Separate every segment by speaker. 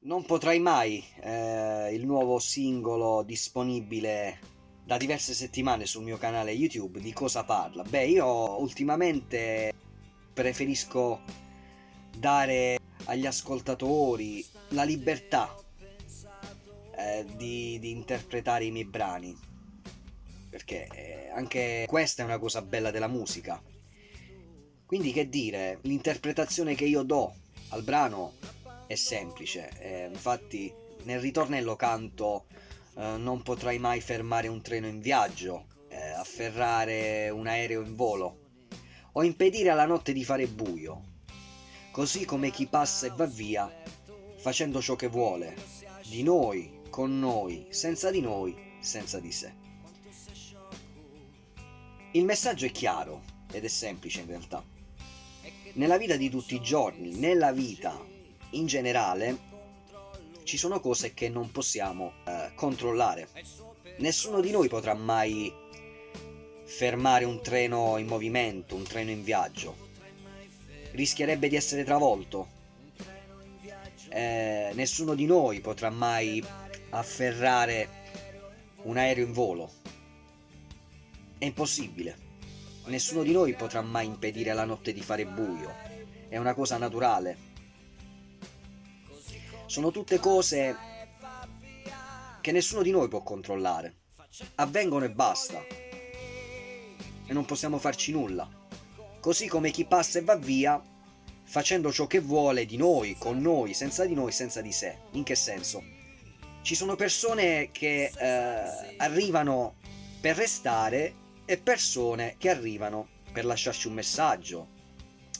Speaker 1: Non potrai mai, il nuovo singolo disponibile da diverse settimane sul mio canale YouTube. Di cosa parla? Beh, io ultimamente preferisco dare agli ascoltatori la libertà di interpretare i miei brani, perché anche questa è una cosa bella della musica. Quindi, che dire, l'interpretazione che io do al brano è semplice. Infatti nel ritornello canto non potrai mai fermare un treno in viaggio, afferrare un aereo in volo o impedire alla notte di fare buio, così come chi passa e va via facendo ciò che vuole, di noi, con noi, senza di noi, senza di sé. Il messaggio è chiaro ed è semplice in realtà. Nella vita di tutti i giorni, nella vita in generale, ci sono cose che non possiamo controllare. Nessuno di noi potrà mai fermare un treno in movimento, un treno in viaggio. Rischierebbe di essere travolto. Nessuno di noi potrà mai afferrare un aereo in volo. È impossibile. Nessuno di noi potrà mai impedire alla notte di fare buio. È una cosa naturale. Sono tutte cose che nessuno di noi può controllare. Avvengono e basta. E non possiamo farci nulla. Così come chi passa e va via facendo ciò che vuole di noi, con noi, senza di noi, senza di sé. In che senso? Ci sono persone che arrivano per restare e persone che arrivano per lasciarci un messaggio,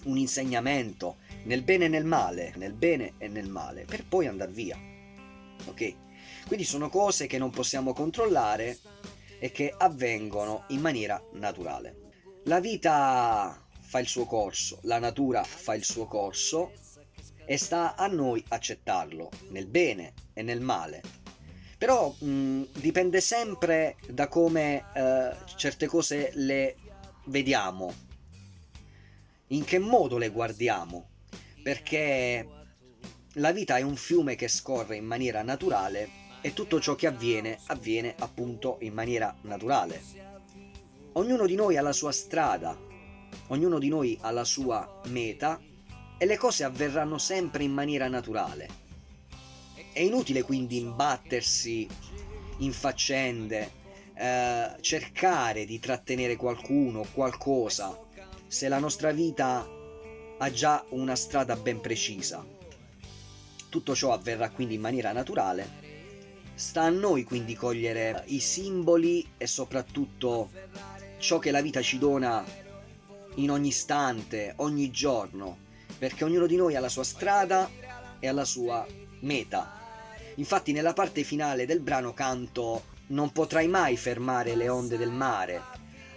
Speaker 1: un insegnamento, nel bene e nel male, nel bene e nel male, per poi andare via. Ok? Quindi sono cose che non possiamo controllare e che avvengono in maniera naturale. La vita fa il suo corso, la natura fa il suo corso e sta a noi accettarlo, nel bene e nel male. Però dipende sempre da come certe cose le vediamo, in che modo le guardiamo, perché la vita è un fiume che scorre in maniera naturale e tutto ciò che avviene avviene appunto in maniera naturale. Ognuno di noi ha la sua strada, ognuno di noi ha la sua meta e le cose avverranno sempre in maniera naturale. È inutile quindi imbattersi in faccende, cercare di trattenere qualcuno o qualcosa, se la nostra vita ha già una strada ben precisa. Tutto ciò avverrà quindi in maniera naturale. Sta a noi quindi cogliere i simboli e soprattutto ciò che la vita ci dona in ogni istante, ogni giorno, perché ognuno di noi ha la sua strada e ha la sua meta. Infatti nella parte finale del brano canto: non potrai mai fermare le onde del mare,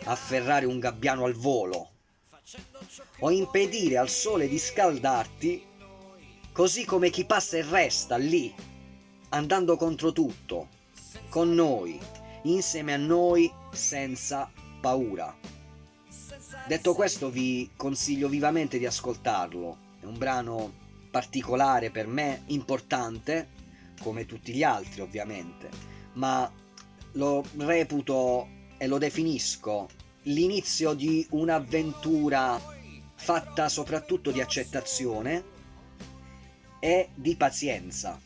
Speaker 1: afferrare un gabbiano al volo, o impedire al sole di scaldarti, così come chi passa e resta lì, andando contro tutto, con noi, insieme a noi, senza paura. Detto questo, vi consiglio vivamente di ascoltarlo. È un brano particolare per me, importante, come tutti gli altri ovviamente, ma lo reputo e lo definisco l'inizio di un'avventura fatta soprattutto di accettazione e di pazienza,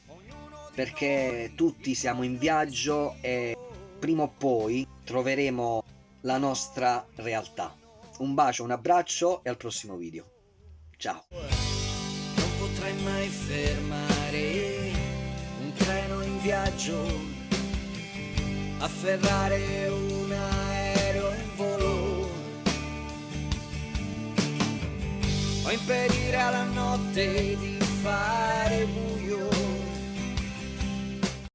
Speaker 1: perché tutti siamo in viaggio e prima o poi troveremo la nostra realtà. Un bacio, un abbraccio e al prossimo video. Ciao.
Speaker 2: Non potrai mai fermare un treno in viaggio, afferrare un aereo in volo o impedire alla notte di fare buio.